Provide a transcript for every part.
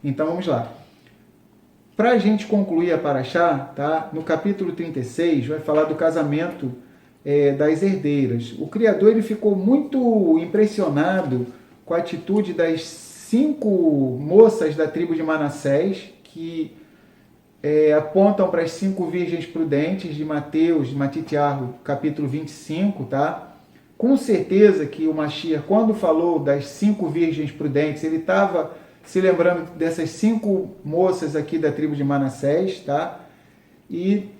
Então vamos lá. Para a gente concluir a Paraxá, tá? No capítulo 36 vai falar do casamento das herdeiras. O Criador ele ficou muito impressionado com a atitude das 5 moças da tribo de Manassés, que apontam para as 5 virgens prudentes de Mateus, de Matitiarro, capítulo 25, tá? Com certeza que o Mashiach, quando falou das 5 virgens prudentes, ele estava se lembrando dessas 5 moças aqui da tribo de Manassés, tá? E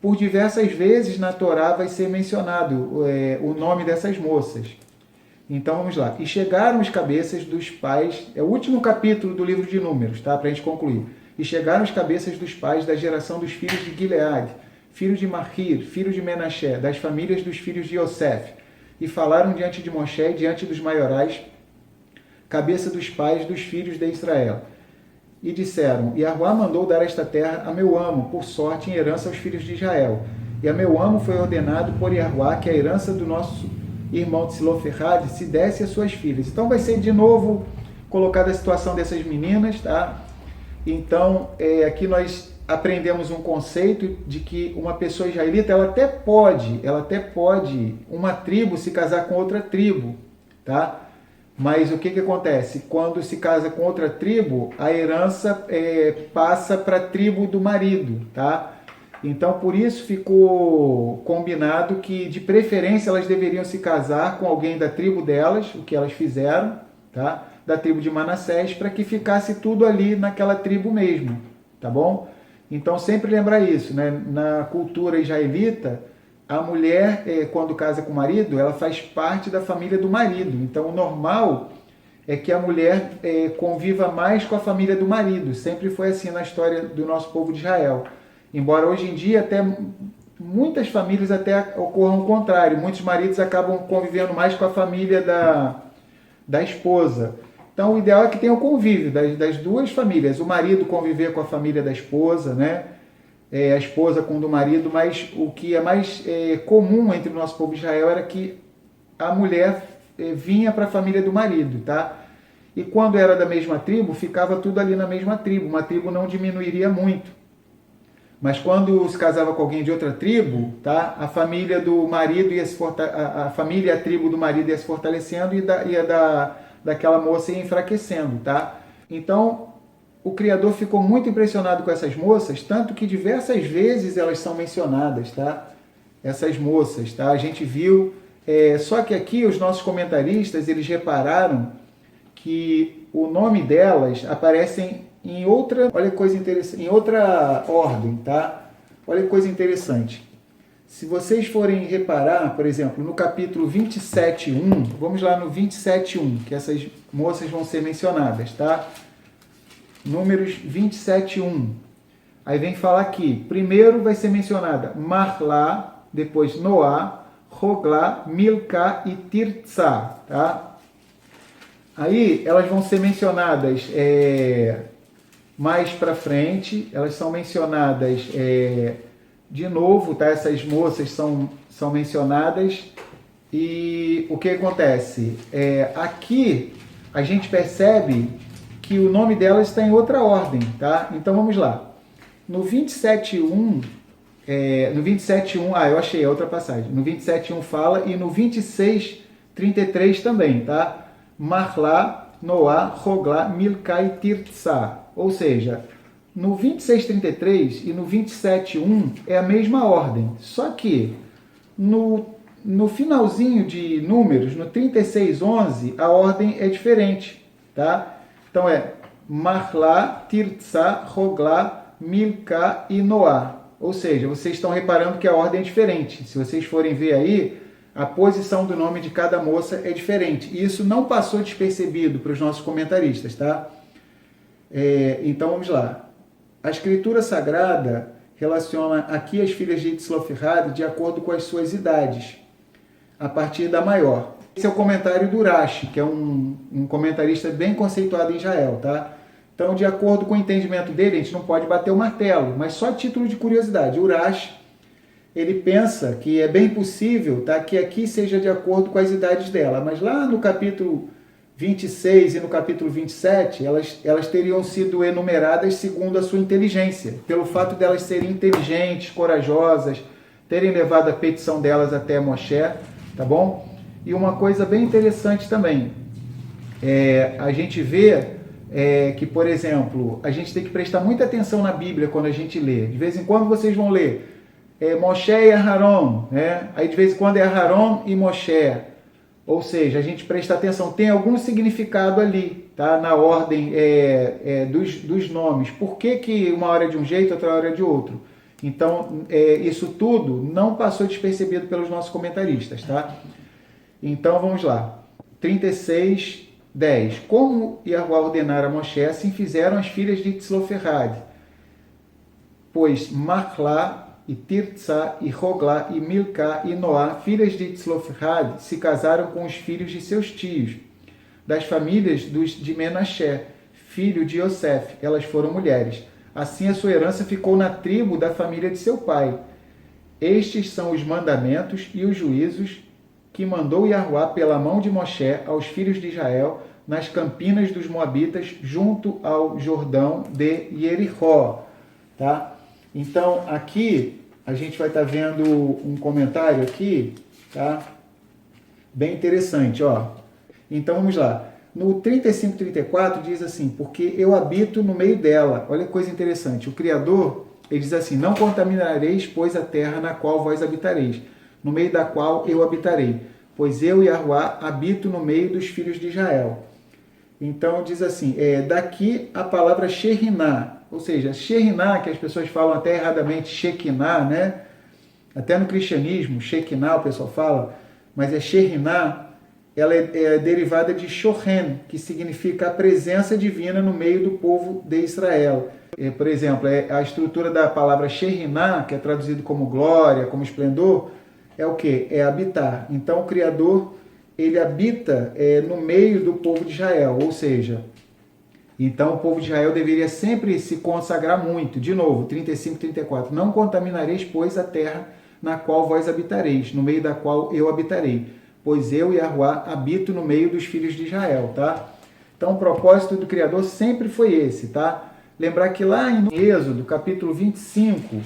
por diversas vezes na Torá vai ser mencionado o nome dessas moças. Então vamos lá. E chegaram as cabeças dos pais, é o último capítulo do livro de Números, tá? Para a gente concluir. E chegaram as cabeças dos pais da geração dos filhos de Gileade, filho de Mahir, filho de Menaché, das famílias dos filhos de Yosef, e falaram diante de Moshe e diante dos maiorais, cabeça dos pais dos filhos de Israel. E disseram, Yahuá mandou dar esta terra a meu amo, por sorte, em herança aos filhos de Israel. E a meu amo foi ordenado por Yahuá que a herança do nosso irmão Tziloferrad se desse às suas filhas. Então vai ser de novo colocada a situação dessas meninas, tá? Então, aqui nós aprendemos um conceito de que uma pessoa israelita, ela até pode, uma tribo se casar com outra tribo, tá? Mas o que acontece? Quando se casa com outra tribo, a herança passa para a tribo do marido, tá? Então, por isso ficou combinado que, de preferência, elas deveriam se casar com alguém da tribo delas, o que elas fizeram, tá? Da tribo de Manassés, para que ficasse tudo ali naquela tribo mesmo, tá bom? Então, sempre lembrar isso, né? Na cultura israelita, a mulher, quando casa com o marido, ela faz parte da família do marido. Então, o normal é que a mulher conviva mais com a família do marido. Sempre foi assim na história do nosso povo de Israel. Embora hoje em dia até muitas famílias até ocorram o contrário. Muitos maridos acabam convivendo mais com a família da esposa. Então, o ideal é que tenha o convívio das duas famílias. O marido conviver com a família da esposa, né? A esposa com o do marido, mas o que é mais comum entre o nosso povo de Israel era que a mulher vinha para a família do marido, tá? E quando era da mesma tribo, ficava tudo ali na mesma tribo. Uma tribo não diminuiria muito. Mas quando se casava com alguém de outra tribo, tá? A família do marido ia se a família e a tribo do marido ia se fortalecendo e daquela moça ia enfraquecendo, tá? Então, o Criador ficou muito impressionado com essas moças, tanto que diversas vezes elas são mencionadas, tá? Essas moças, tá? A gente viu, só que aqui os nossos comentaristas, eles repararam que o nome delas aparecem em outra, olha que coisa interessante, em outra ordem, tá? Olha que coisa interessante. Se vocês forem reparar, por exemplo, no capítulo 27:1, vamos lá no 27:1, que essas moças vão ser mencionadas, tá? Números 27:1. Aí vem falar aqui, primeiro vai ser mencionada Marlá, depois Noá, Roglá, Milcá e Tirtzá, tá? Aí elas vão ser mencionadas mais para frente, elas são mencionadas de novo, tá? Essas moças são mencionadas e o que acontece? Aqui a gente percebe que o nome delas está em outra ordem, tá? Então vamos lá. No 27:1, eu achei a outra passagem. No 27:1 fala e no 26:33 também, tá? Marlá, Noá, Roglá, Milcá e Tirtzá. Ou seja, no 26:33 e no 27:1 é a mesma ordem. Só que no finalzinho de Números, no 36:11, a ordem é diferente, tá? Então é Marlá, Tirtzá, Roglá, Milcá e Noá. Ou seja, vocês estão reparando que a ordem é diferente. Se vocês forem ver aí, a posição do nome de cada moça é diferente. E isso não passou despercebido para os nossos comentaristas, tá? Então vamos lá. A Escritura Sagrada relaciona aqui as filhas de Tzlofehad de acordo com as suas idades, a partir da maior. Esse é o comentário do Rashi, que é um comentarista bem conceituado em Israel, tá? Então, de acordo com o entendimento dele, a gente não pode bater o martelo, mas só a título de curiosidade. O Rashi, ele pensa que é bem possível, tá, que aqui seja de acordo com as idades dela, mas lá no capítulo 26 e no capítulo 27, elas teriam sido enumeradas segundo a sua inteligência, pelo fato de elas serem inteligentes, corajosas, terem levado a petição delas até Moshe, tá bom? E uma coisa bem interessante também, a gente vê que, por exemplo, a gente tem que prestar muita atenção na Bíblia quando a gente lê. De vez em quando vocês vão ler Moshe e Aharon, né? Aí de vez em quando é Aharon e Moshe. Ou seja, a gente presta atenção, tem algum significado ali, tá? Na ordem dos nomes. Por que uma hora é de um jeito, outra hora é de outro? Então, isso tudo não passou despercebido pelos nossos comentaristas, tá? Então, vamos lá. 36, 10. Como Yahuwá ordenara a Moshe, assim fizeram as filhas de Tzloferrad. Pois Machlá e Tirtzá, e Roglá, e Milcá, e Noá, filhas de Tzloferrad, se casaram com os filhos de seus tios, das famílias de Menaché, filho de Yosef. Elas foram mulheres. Assim a sua herança ficou na tribo da família de seu pai. Estes são os mandamentos e os juízos que mandou Yahuwá pela mão de Moshe aos filhos de Israel, nas campinas dos Moabitas, junto ao Jordão de Jericó. Tá? Então, aqui, a gente vai estar vendo um comentário aqui, tá? Bem interessante, ó. Então, vamos lá. No 35, 34, diz assim, porque eu habito no meio dela. Olha que coisa interessante. O Criador, ele diz assim, não contaminareis, pois, a terra na qual vós habitareis, no meio da qual eu habitarei, pois eu, Yahuwá, habito no meio dos filhos de Israel. Então, diz assim, daqui a palavra Sheriná, ou seja, Sheriná, que as pessoas falam até erradamente Shekinah, né? Até no cristianismo, Shekinah o pessoal fala, mas é Sheriná, ela é derivada de Shohen, que significa a presença divina no meio do povo de Israel. Por exemplo, a estrutura da palavra Sheriná, que é traduzido como glória, como esplendor, é o quê? É habitar. Então, o Criador, ele habita no meio do povo de Israel, ou seja, então o povo de Israel deveria sempre se consagrar muito. De novo, 35, 34. Não contaminareis, pois, a terra na qual vós habitareis, no meio da qual eu habitarei, pois eu, Yahuwá, habito no meio dos filhos de Israel, tá? Então o propósito do Criador sempre foi esse, tá? Lembrar que lá em Êxodo, capítulo 25,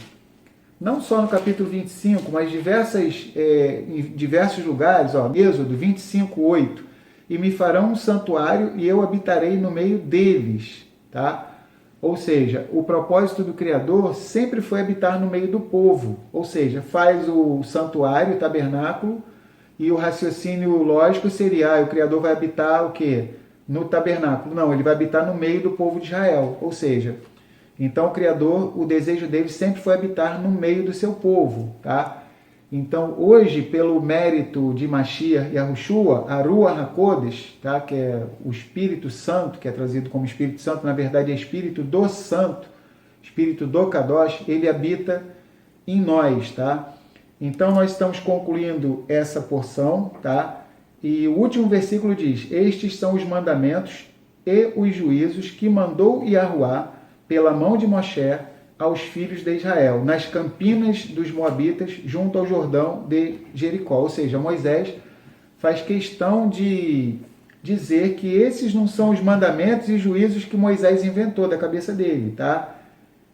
não só no capítulo 25, mas em diversos lugares, ó, Êxodo 25, 8, e me farão um santuário e eu habitarei no meio deles, tá? Ou seja, o propósito do Criador sempre foi habitar no meio do povo, ou seja, faz o santuário, o tabernáculo, e o raciocínio lógico seria, o Criador vai habitar o quê? No tabernáculo. Não, ele vai habitar no meio do povo de Israel, ou seja, então o Criador, o desejo dele sempre foi habitar no meio do seu povo, tá? Então, hoje, pelo mérito de Mashiach e Yahushua, a Ruach HaKodesh, tá? Que é o Espírito Santo, que é trazido como Espírito Santo, na verdade é Espírito do Santo, Espírito do Kadosh, ele habita em nós, tá? Então, nós estamos concluindo essa porção, tá? E o último versículo diz, estes são os mandamentos e os juízos que mandou Yahuwá pela mão de Moshe aos filhos de Israel, nas campinas dos Moabitas, junto ao Jordão de Jericó. Ou seja, Moisés faz questão de dizer que esses não são os mandamentos e juízos que Moisés inventou da cabeça dele, tá?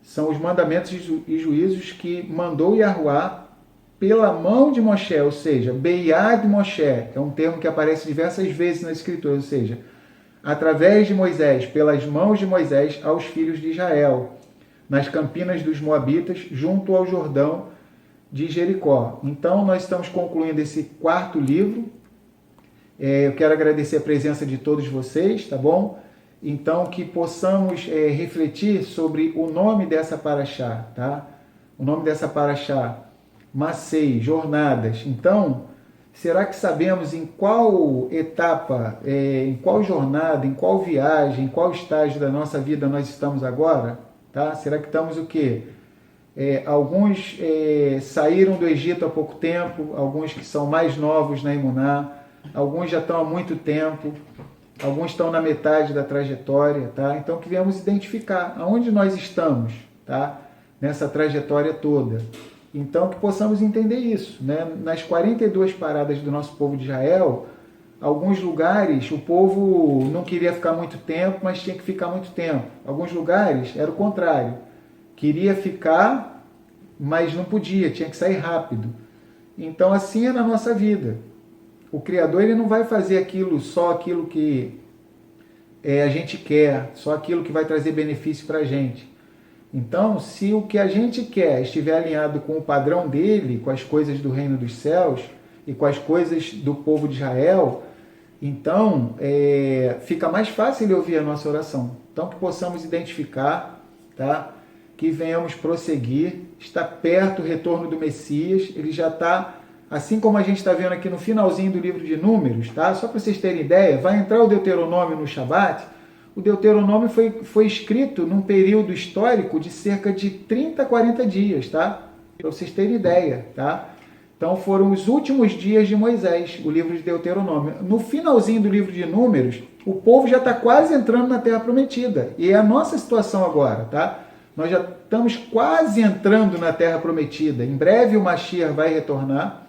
São os mandamentos e juízos que mandou Yahuwá pela mão de Moshe, ou seja, Beiad Moshe, é um termo que aparece diversas vezes na Escritura, ou seja, através de Moisés, pelas mãos de Moisés aos filhos de Israel, nas campinas dos Moabitas, junto ao Jordão de Jericó. Então, nós estamos concluindo esse quarto livro. Eu quero agradecer a presença de todos vocês, tá bom? Então, que possamos refletir sobre o nome dessa paraxá, tá? O nome dessa paraxá, Masei, jornadas. Então, será que sabemos em qual etapa, em qual jornada, em qual viagem, em qual estágio da nossa vida nós estamos agora? Tá? Será que estamos o quê? Alguns saíram do Egito há pouco tempo, alguns que são mais novos na Emuná, alguns já estão há muito tempo, alguns estão na metade da trajetória, tá? Então que venhamos identificar aonde nós estamos, tá? Nessa trajetória toda. Então que possamos entender isso, né? Nas 42 paradas do nosso povo de Israel, alguns lugares o povo não queria ficar muito tempo, mas tinha que ficar muito tempo. Alguns lugares era o contrário. Queria ficar, mas não podia, tinha que sair rápido. Então assim é na nossa vida. O Criador ele não vai fazer só aquilo que a gente quer, só aquilo que vai trazer benefício para a gente. Então, se o que a gente quer estiver alinhado com o padrão dele, com as coisas do reino dos céus e com as coisas do povo de Israel, então fica mais fácil ele ouvir a nossa oração. Então, que possamos identificar, tá? Que venhamos prosseguir. Está perto o retorno do Messias, ele já está, assim como a gente está vendo aqui no finalzinho do livro de Números, tá? Só para vocês terem ideia, vai entrar o Deuteronômio no Shabat. O Deuteronômio foi escrito num período histórico de cerca de 30, 40 dias, tá? Para vocês terem ideia, tá? Então foram os últimos dias de Moisés, o livro de Deuteronômio. No finalzinho do livro de Números, o povo já está quase entrando na Terra Prometida. E é a nossa situação agora, tá? Nós já estamos quase entrando na Terra Prometida. Em breve o Mashiach vai retornar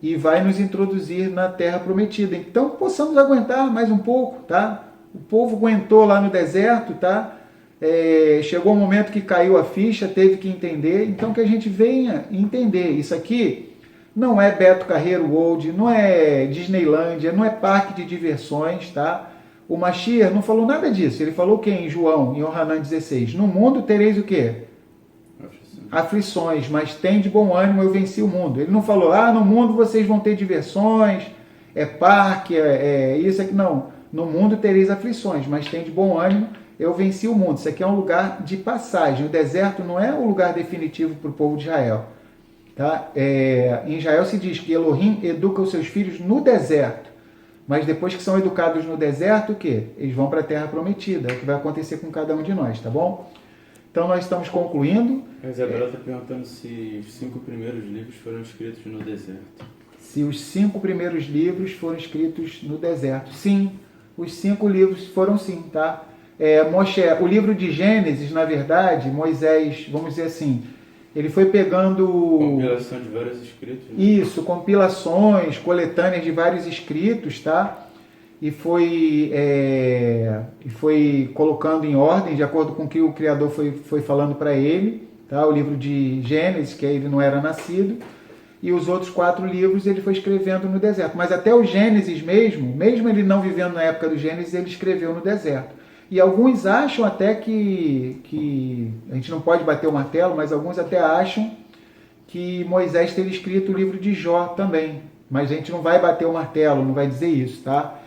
e vai nos introduzir na Terra Prometida. Então possamos aguentar mais um pouco, tá? O povo aguentou lá no deserto, tá? Chegou um momento que caiu a ficha, teve que entender. Então que a gente venha entender. Isso aqui não é Beto Carreiro World, não é Disneylândia, não é parque de diversões, tá? O Mashiach não falou nada disso. Ele falou o quê em João, em Yohanan 16? No mundo tereis o quê? Aflições, mas tem de bom ânimo, eu venci o mundo. Ele não falou, no mundo vocês vão ter diversões, parque, isso aqui. Não. No mundo tereis aflições, mas tem de bom ânimo, eu venci o mundo. Isso aqui é um lugar de passagem. O deserto não é o lugar definitivo para o povo de Israel. Tá? Em Israel se diz que Elohim educa os seus filhos no deserto. Mas depois que são educados no deserto, o quê? Eles vão para a Terra Prometida. É o que vai acontecer com cada um de nós, tá bom? Então nós estamos concluindo. A Isabela está perguntando se os 5 primeiros livros foram escritos no deserto. Se os 5 primeiros livros foram escritos no deserto. Sim, os 5 livros foram sim, tá? O livro de Gênesis, na verdade, Moisés, vamos dizer assim, ele foi pegando... Compilação de vários escritos. Né? Isso, compilações, coletâneas de vários escritos, tá? E foi colocando em ordem, de acordo com o que o Criador foi falando para ele, tá? O livro de Gênesis, que ele não era nascido, e os outros 4 livros ele foi escrevendo no deserto. Mas até o Gênesis mesmo ele não vivendo na época do Gênesis, ele escreveu no deserto. E alguns acham até que a gente não pode bater o martelo, mas alguns até acham que Moisés teria escrito o livro de Jó também. Mas a gente não vai bater o martelo, não vai dizer isso, tá?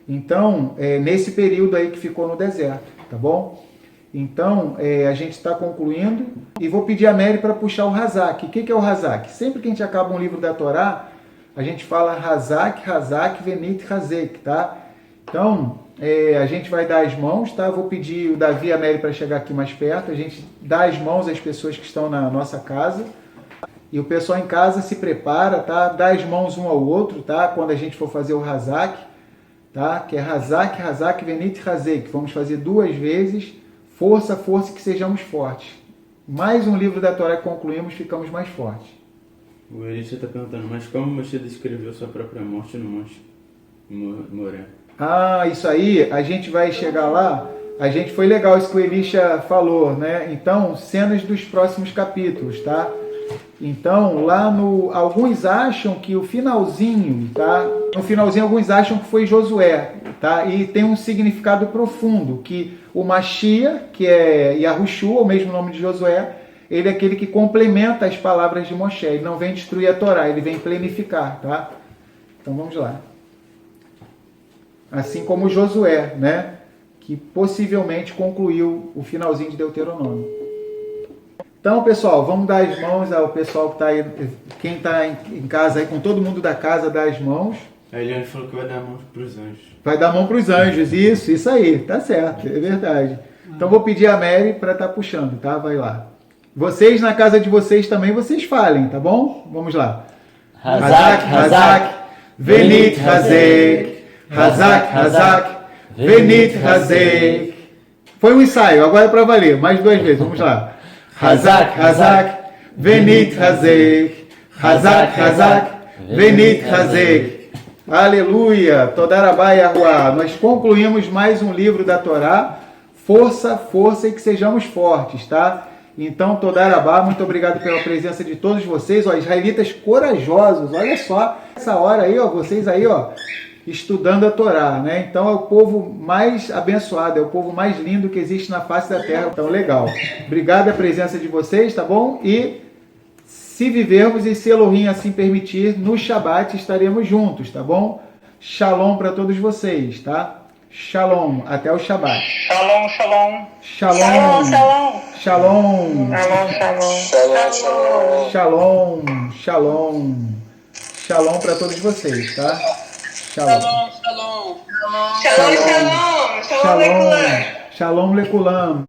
Então, nesse período aí que ficou no deserto, tá bom? Então, a gente está concluindo e vou pedir a Mary para puxar o Hazak. O que é o Hazak? Sempre que a gente acaba um livro da Torá, a gente fala Hazak, Hazak, Venit, Hazek, tá? Então, a gente vai dar as mãos, tá? Vou pedir o Davi e a Mary para chegar aqui mais perto. A gente dá as mãos às pessoas que estão na nossa casa. E o pessoal em casa se prepara, tá? Dá as mãos um ao outro, tá? Quando a gente for fazer o Hazak, tá? Que é Hazak, Hazak, Venit, Hazek. Vamos fazer 2 vezes. Força, força, que sejamos fortes. Mais um livro da Torá que concluímos, ficamos mais fortes. O Elícia está perguntando, mas como Moshe descreveu sua própria morte no Monte Moré? Isso aí, a gente vai chegar lá. Foi legal isso que o Elisha falou, né? Então, cenas dos próximos capítulos, tá? Então, alguns acham que o finalzinho, tá? No finalzinho, alguns acham que foi Josué, tá? E tem um significado profundo, que o Mashiach, que é Yahushua, o mesmo nome de Josué, ele é aquele que complementa as palavras de Moshe. Ele não vem destruir a Torá, ele vem plenificar, tá? Então, vamos lá. Assim como Josué, né? Que possivelmente concluiu o finalzinho de Deuteronômio. Então, pessoal, vamos dar as mãos ao pessoal que está aí, quem está em casa aí, com todo mundo da casa, dá as mãos. A Eliane falou que vai dar a mão para os anjos. Vai dar a mão para os anjos, isso aí, tá certo, é verdade. Então, vou pedir a Mary para estar puxando, tá? Vai lá. Vocês, na casa de vocês também, vocês falem, tá bom? Vamos lá. Hazak, Hazak, Venit, Hazek. Hazak, Hazak, Venit, Hazek. Foi um ensaio, agora é para valer, mais 2 vezes, vamos lá. Hazak, Hazak, Venit, Hazek. Hazak, Hazak, Venit, Hazek. Aleluia! Todarabá Yahuá. Nós concluímos mais um livro da Torá. Força, força e que sejamos fortes, tá? Então, Todarabá, muito obrigado pela presença de todos vocês, ó, israelitas corajosos. Olha só, essa hora aí, ó, vocês aí, ó, estudando a Torá, né? Então, é o povo mais abençoado, é o povo mais lindo que existe na face da terra. Então, legal. Obrigado pela presença de vocês, tá bom? E se vivermos e se Elohim assim permitir, no Shabat estaremos juntos, tá bom? Shalom para todos vocês, tá? Shalom, até o Shabat. Shalom, shalom. Shalom, Shalom. shalom, Shalom, shalom. shalom, shalom, shalom para todos vocês, tá? Shalom, Shalom, shalom. shalom, Shalom, shalom. Shalom, shalom, shalom lekulam.